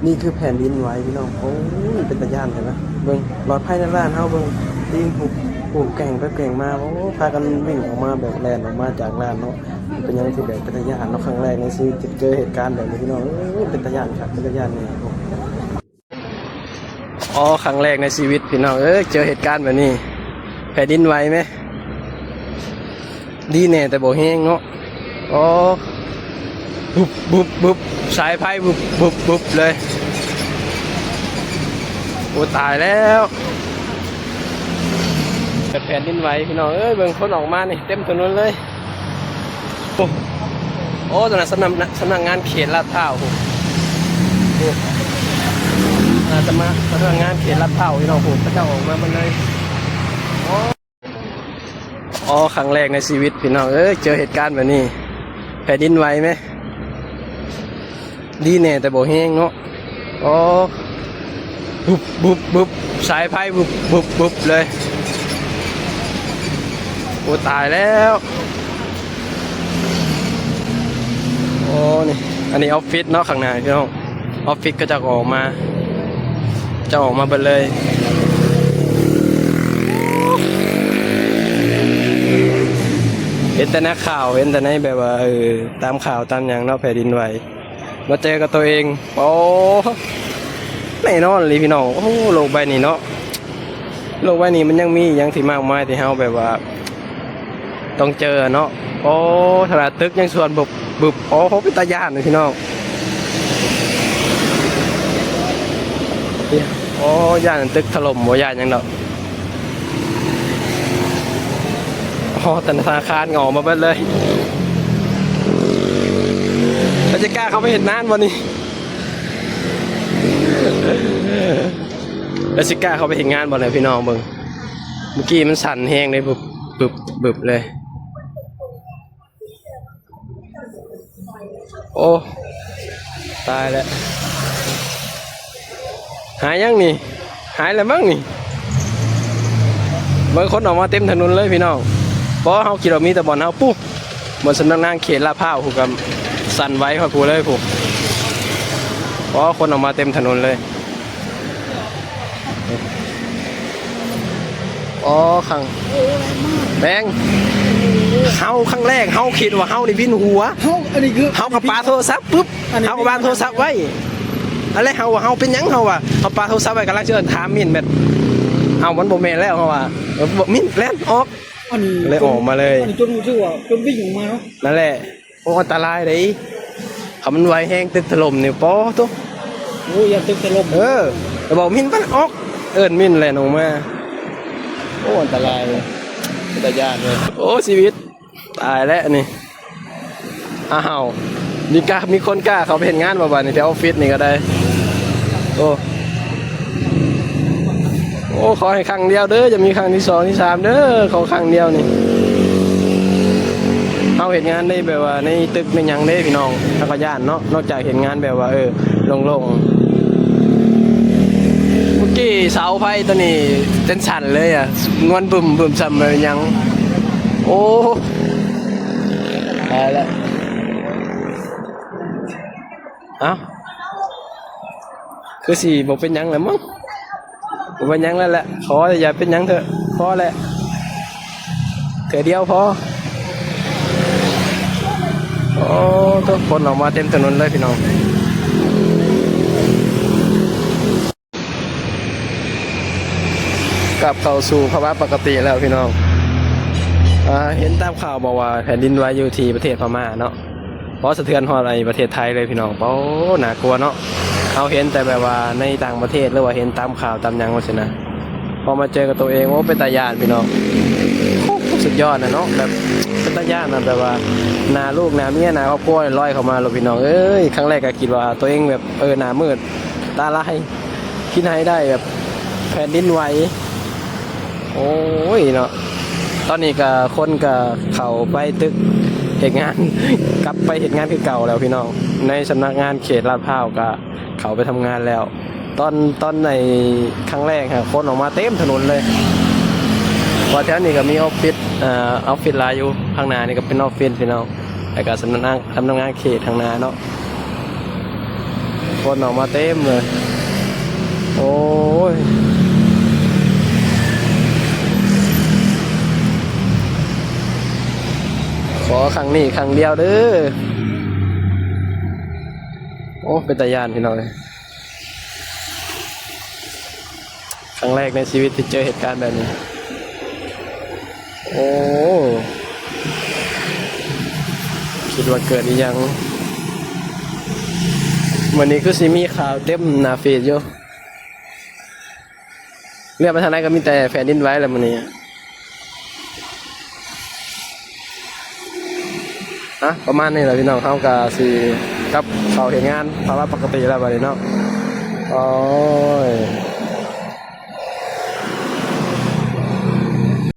นี่คือแผ่นดินไหวพี่น้องโอ้ยเป็นตะย่านเลยนะเบิ่งหลอดไพ่ในร้านเฮาเบิ่งตีนผูกแก่งไปแก่งมาโอ้พากันวิ่งออกมาแบบแลนออกมาจากร้านเนาะเป็นยังที่แบบเป็นตะย่านเนาะครั้งแรกในชีวิตเจอเหตุการณ์แบบนี้พี่น้องเป็นตะย่านครับเป็นตะย่านนี่อ๋อครั้งแรกในชีวิตพี่น้องเจอเหตุการณ์แบบนี้แผ่นดินไหวไหมดีแน่แต่บ่แห้งเนาะอ๋อบุบสายไฟบุบเลยโอ้ตายแล้วเกิดแผ่นดินไหวพี่น้องเบิ่งคนออกมานี่เต็มถนนเลยโอ้ตอนนั้นสำนักงานเขตลาดพร้าวสำนักงานเขตลาดพร้าวพี่น้องพระเจ้าออกมาบนเลยอ๋อครั้งแรกในชีวิตพี่น้องเจอเหตุการณ์แบบนี้แผ่นดินไหวไหมดีแน่แต่บ่แห้งเนาะอ๋อบุบสายไฟบุบเลยโอ้ตายแล้วโอ้นี่อันนี้ออฟฟิศเนาะข้างในพี่น้องออฟฟิศก็จะออกมาเบิดเลยเห็นแต่นักข่าวเห็นแต่ในแบบว่าตามข่าวตามอย่างเนาะแผ่นดินไหวมาเจอกับตัวเองโอ้แน่นอนเลยพี่น้องโอ้โลกใบนี้เนาะโลกใบนี้มันยังมีอย่างที่มากมายที่เฮาแบบว่าต้องเจอเนาะโอ้ถนัดตึกยังส่วนบุบโอ้โหเป็นตาย่านเลยพี่น้องโอ้ย่านตึกถล่มโมย่านยังดอกโอ้ธนาคารงอมาเบิดเลยเราจะกล้าเขาไปเห็นน่านวันนี้แล้วสิกล้าเขาไปเห็นงานบ่เลยพี่น้องเมื่อกี้มันสั่นแห้งเลยบุบเลยโอ้ตายแล้วหายยังนี่หายแล้วมั้งนี่บางคนออกมาเต็มถนนเลยพี่น้องเพราะเขาคิดว่ามีแต่บ่อนเขาปุ๊บบนสำนักงานเขตลาดพร้าวผูกกับสั่นไว้พอผูเลยผูกเพราะคนออกมาเต็มถนนเลยอ๋อขังแบงเฮาครั้งแรกเฮาคิดว่าเฮานี่วินหัวอันนี้คือเฮากับปาโทรศัพท์ปุ๊บเฮากับปาโทรศัพท์ไว้อะไรเฮาเป็นยังเฮาเขาปาโทรศัพท์ไว้กำลังเชิญถามมินแบบเอามันโบเมนแล้วเฮามินแล่นออกเลยออกมาเลยจนรู้สึกว่าจนวิ่งออกมาเนาะนั่นแหละโอ้อันตรายเลยเขามันไวแห้งตึกถล่มเนี่ยป๊อตุ๊โอ้ยอย่าตึกถล่มแต่บอกมินมันออกมินแล่นออกมาโอ้อันตรายเลยตายากเลยโอ้ชีวิตตายแล้วนี่อ้าวมีคนกล้าเขาไปเห็นงานมาบ้านในแถวออฟฟิศนี่ก็ได้โอ้ขอให้ครั้งเดียวเด้อจะมีครั้งที่2ที่3เด้อขอครั้งเดียวนี่เขาเห็นงานได้แบบว่าในตึกในยังได้พี่น้องทางญาติเนาะนอกจากเห็นงานแบบว่าโล่งเมื่อกี้เสาไฟตัวนี้เต้นสั่นเลยอ่ะงวนบึมสั่นเลยยังโอ้ตายแล้วเอ้าคือสิบอกเป็นยังแหละมั้งบอกเป็นยังแล้วแหละขออย่าเป็นยังเถอะพอแหละเกิดเดียวพอโอ้ทุกคนออกมาเต็มถนนเลยพี่น้องกลับเข้าสู่ภาวะปกติแล้วพี่น้องเห็นตามข่าวบอกว่าแผ่นดินไหวอยู่ที่ประเทศพม่าเนาะเพราะสะเทือนฮอดในประเทศไทยเลยพี่น้องเป้าหนากลัวเนาะเขาเห็นแต่แบบว่าในต่างประเทศหรือว่าเห็นตามข่าวตามยังว่าสินะพอมาเจอกับตัวเองว่าเป็นตาญาติพี่น้องสุดยอดนะเนาะแบบเป็นตาญาตินะแบบว่านาลูกนาเมียนาครอบครัวลอยเข้ามาเราพี่น้องครั้งแรกก็คิดว่าตัวเองแบบหน้ามืดตาลายคิดให้ได้แบบแผ่นดินไหวโอ้ยเนาะตอนนี้ก็คนก็เข้าไปตึกเหตุงานกลับไปเหตุงานคือเก่าแล้วพี่น้องในสำนักงานเขตลาดพร้าวก็เขาไปทำงานแล้วตอนในครั้งแรกคนออกมาเต็มถนนเลยพอแถวนี้ก็มีออฟฟิศลายอยู่ข้างหน้านี่ก็เป็นออฟฟิศพี่น้องแล้วก็สำนักงานเขตทางหน้าเนาะ คนออกมาเต็มเลยโอ้ยขอครั้งนี้ครั้งเดียวเด้อโอ้เป็นตาย่านพี่น้องเลยครั้งแรกในชีวิตที่เจอเหตุการณ์แบบนี้โอ้คิดว่าเกิดอีหยังวันนี้คือสิมีข่าวเต็มหน้าเฟซอยู่เรียกมาทางไหนก็มีแต่แผ่นดินไหวแล้วมันนี้ประมาณนี้แหละพี่น้องเขาก็สิกับเขาเห็นงานภาวะปกติแล้วบัดนี้เนาะโอ้ย